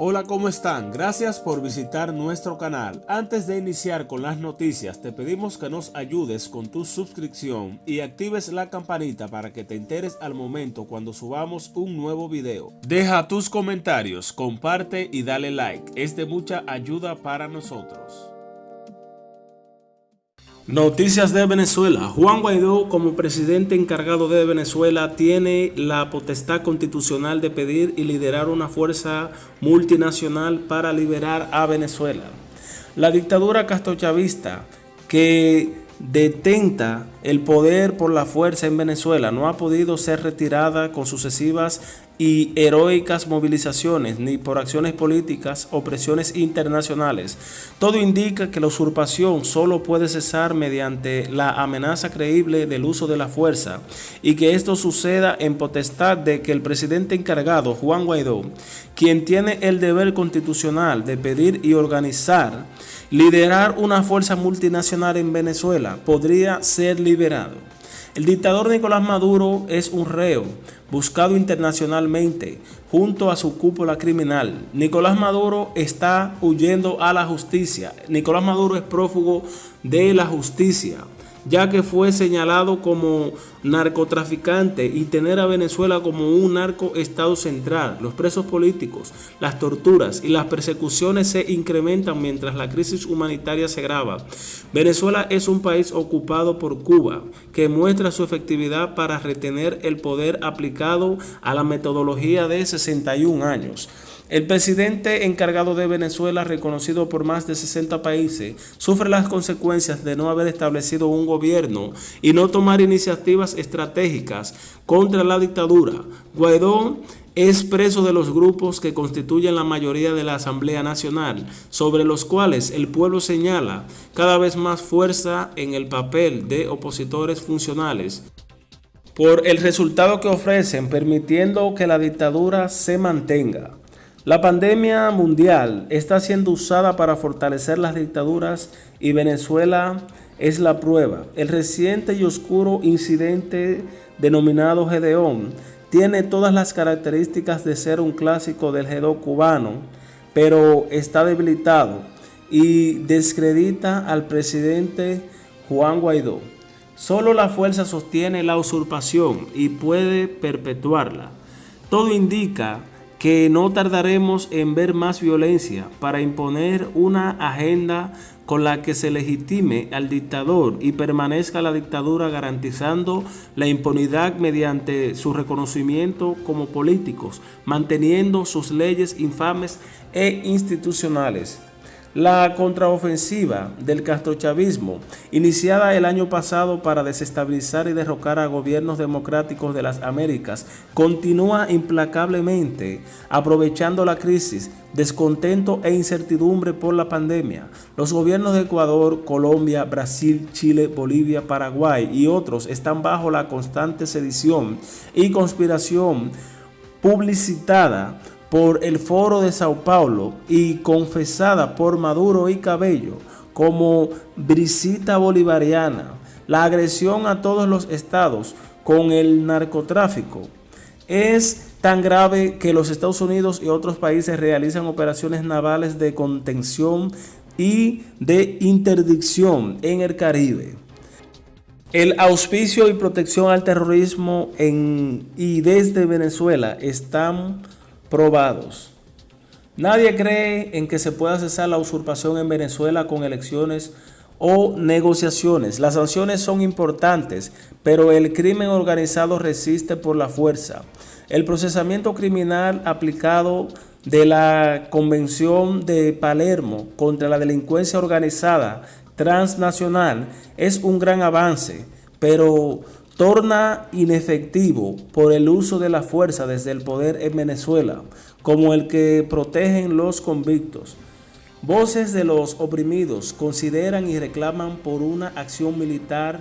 Hola, ¿cómo están? Gracias por visitar nuestro canal. Antes de iniciar con las noticias, te pedimos que nos ayudes con tu suscripción y actives la campanita para que te enteres al momento cuando subamos un nuevo video. Deja tus comentarios, comparte y dale like. Es de mucha ayuda para nosotros. Noticias de Venezuela. Juan Guaidó, como presidente encargado de Venezuela, tiene la potestad constitucional de pedir y liderar una fuerza multinacional para liberar a Venezuela. La dictadura castrochavista que detenta el poder por la fuerza en Venezuela no ha podido ser retirada con sucesivas y heroicas movilizaciones ni por acciones políticas o presiones internacionales. Todo indica que la usurpación solo puede cesar mediante la amenaza creíble del uso de la fuerza y que esto suceda en potestad de que el presidente encargado, Juan Guaidó, quien tiene el deber constitucional de pedir y organizar, liderar una fuerza multinacional en Venezuela, podría ser liberado. El dictador Nicolás Maduro es un reo buscado internacionalmente junto a su cúpula criminal. Nicolás Maduro está huyendo a la justicia. Nicolás Maduro es prófugo de la justicia, ya que fue señalado como narcotraficante y tener a Venezuela como un narcoestado central. Los presos políticos, las torturas y las persecuciones se incrementan mientras la crisis humanitaria se agrava. Venezuela es un país ocupado por Cuba, que muestra su efectividad para retener el poder aplicado a la metodología de 61 años. El presidente encargado de Venezuela, reconocido por más de 60 países, sufre las consecuencias de no haber establecido un gobierno y no tomar iniciativas estratégicas contra la dictadura. Guaidó es preso de los grupos que constituyen la mayoría de la Asamblea Nacional, sobre los cuales el pueblo señala cada vez más fuerza en el papel de opositores funcionales por el resultado que ofrecen, permitiendo que la dictadura se mantenga. La pandemia mundial está siendo usada para fortalecer las dictaduras y Venezuela es la prueba. El reciente y oscuro incidente denominado Gedeón tiene todas las características de ser un clásico del G2 cubano, pero está debilitado y descredita al presidente Juan Guaidó. Solo la fuerza sostiene la usurpación y puede perpetuarla. Todo indica que no tardaremos en ver más violencia para imponer una agenda con la que se legitime al dictador y permanezca la dictadura, garantizando la impunidad mediante su reconocimiento como políticos, manteniendo sus leyes infames e institucionales. La contraofensiva del castrochavismo, iniciada el año pasado para desestabilizar y derrocar a gobiernos democráticos de las Américas, continúa implacablemente, aprovechando la crisis, descontento e incertidumbre por la pandemia. Los gobiernos de Ecuador, Colombia, Brasil, Chile, Bolivia, Paraguay y otros están bajo la constante sedición y conspiración publicitada por el Foro de Sao Paulo y confesada por Maduro y Cabello como brisita bolivariana. La agresión a todos los estados con el narcotráfico es tan grave que los Estados Unidos y otros países realizan operaciones navales de contención y de interdicción en el Caribe. El auspicio y protección al terrorismo y desde Venezuela están probados. Nadie cree en que se pueda cesar la usurpación en Venezuela con elecciones o negociaciones. Las sanciones son importantes, pero el crimen organizado resiste por la fuerza. El procesamiento criminal aplicado de la Convención de Palermo contra la delincuencia organizada transnacional es un gran avance, pero torna inefectivo por el uso de la fuerza desde el poder en Venezuela, como el que protegen los convictos. Voces de los oprimidos consideran y reclaman por una acción militar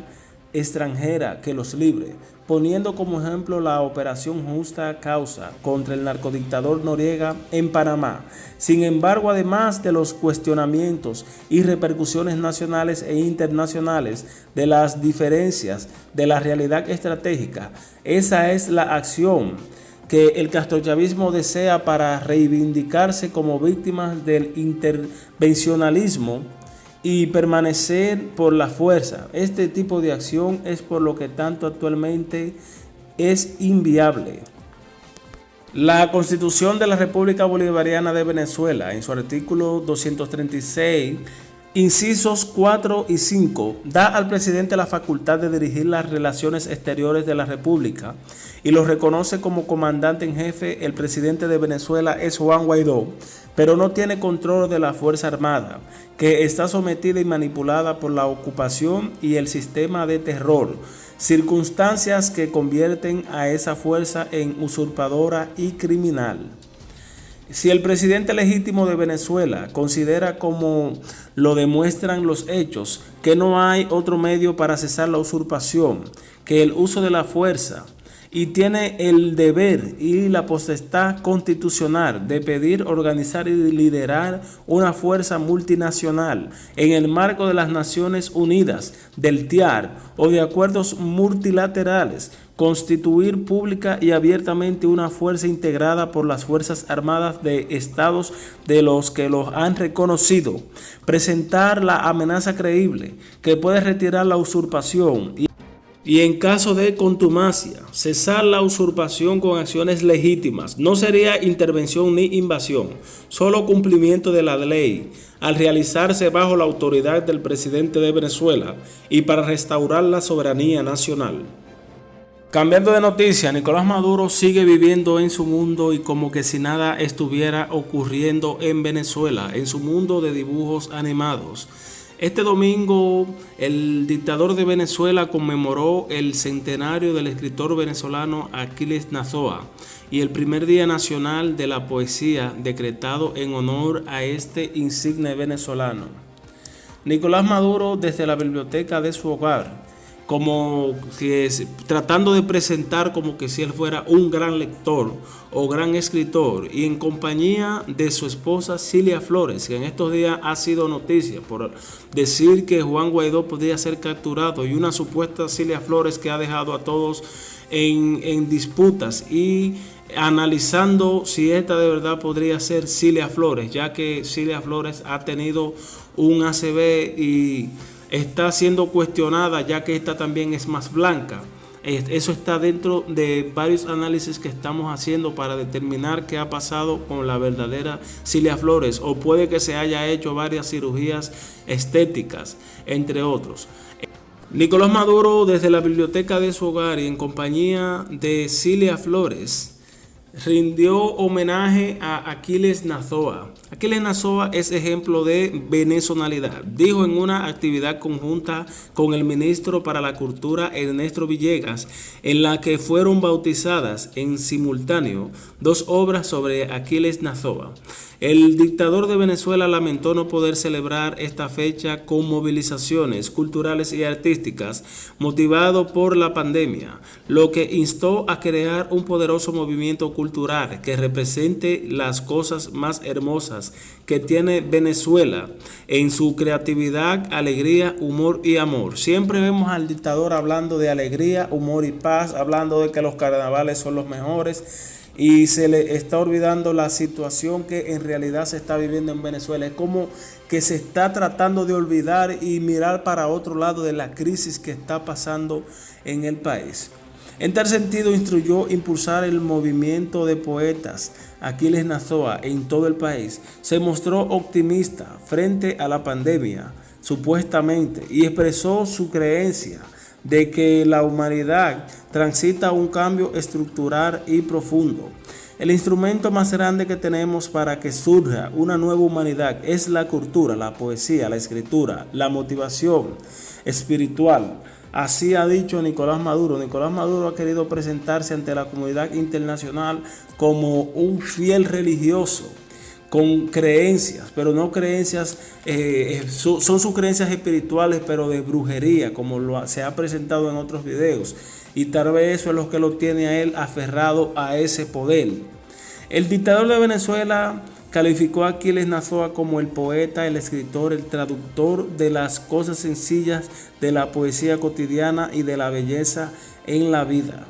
extranjera que los libre, poniendo como ejemplo la Operación Justa Causa contra el narcodictador Noriega en Panamá. Sin embargo, además de los cuestionamientos y repercusiones nacionales e internacionales de las diferencias de la realidad estratégica, esa es la acción que el castrochavismo desea para reivindicarse como víctimas del intervencionalismo y permanecer por la fuerza. Este tipo de acción es por lo que tanto actualmente es inviable. La Constitución de la República Bolivariana de Venezuela, en su artículo 236, incisos 4 y 5, da al presidente la facultad de dirigir las relaciones exteriores de la República y lo reconoce como comandante en jefe. El presidente de Venezuela es Juan Guaidó, pero no tiene control de la Fuerza Armada, que está sometida y manipulada por la ocupación y el sistema de terror, circunstancias que convierten a esa fuerza en usurpadora y criminal. Si el presidente legítimo de Venezuela considera, como lo demuestran los hechos, que no hay otro medio para cesar la usurpación que el uso de la fuerza, y tiene el deber y la potestad constitucional de pedir, organizar y liderar una fuerza multinacional en el marco de las Naciones Unidas, del TIAR o de acuerdos multilaterales, constituir pública y abiertamente una fuerza integrada por las Fuerzas Armadas de Estados de los que los han reconocido, presentar la amenaza creíble que puede retirar la usurpación y en caso de contumacia, cesar la usurpación con acciones legítimas. No sería intervención ni invasión, solo cumplimiento de la ley, al realizarse bajo la autoridad del presidente de Venezuela y para restaurar la soberanía nacional. Cambiando de noticia, Nicolás Maduro sigue viviendo en su mundo y como que si nada estuviera ocurriendo en Venezuela, en su mundo de dibujos animados. Este domingo, el dictador de Venezuela conmemoró el centenario del escritor venezolano Aquiles Nazoa y el primer Día Nacional de la Poesía, decretado en honor a este insigne venezolano. Nicolás Maduro, desde la biblioteca de su hogar, como que tratando de presentar como que si él fuera un gran lector o gran escritor, y en compañía de su esposa Cilia Flores, que en estos días ha sido noticia por decir que Juan Guaidó podría ser capturado, y una supuesta Cilia Flores que ha dejado a todos en disputas y analizando si esta de verdad podría ser Cilia Flores, ya que Cilia Flores ha tenido un ACV y está siendo cuestionada, ya que esta también es más blanca. Eso está dentro de varios análisis que estamos haciendo para determinar qué ha pasado con la verdadera Cilia Flores, o puede que se haya hecho varias cirugías estéticas, entre otros. Nicolás Maduro, desde la biblioteca de su hogar y en compañía de Cilia Flores, rindió homenaje a Aquiles Nazoa. Aquiles Nazoa es ejemplo de venezonalidad, dijo en una actividad conjunta con el ministro para la Cultura Ernesto Villegas, en la que fueron bautizadas en simultáneo dos obras sobre Aquiles Nazoa. El dictador de Venezuela lamentó no poder celebrar esta fecha con movilizaciones culturales y artísticas motivado por la pandemia, lo que instó a crear un poderoso movimiento cultural que represente las cosas más hermosas que tiene Venezuela en su creatividad, alegría, humor y amor. Siempre vemos al dictador hablando de alegría, humor y paz, hablando de que los carnavales son los mejores, y se le está olvidando la situación que en realidad se está viviendo en Venezuela. Es como que se está tratando de olvidar y mirar para otro lado de la crisis que está pasando en el país. En tal sentido, instruyó impulsar el movimiento de poetas Aquiles Nazoa en todo el país. Se mostró optimista frente a la pandemia, supuestamente, y expresó su creencia de que la humanidad transita un cambio estructural y profundo. El instrumento más grande que tenemos para que surja una nueva humanidad es la cultura, la poesía, la escritura, la motivación espiritual. Así ha dicho Nicolás Maduro. Nicolás Maduro ha querido presentarse ante la comunidad internacional como un fiel religioso, con creencias, pero no creencias, son sus creencias espirituales, pero de brujería, como se ha presentado en otros videos, y tal vez eso es lo que lo tiene a él aferrado a ese poder. El dictador de Venezuela calificó a Aquiles Nazoa como el poeta, el escritor, el traductor de las cosas sencillas, de la poesía cotidiana y de la belleza en la vida.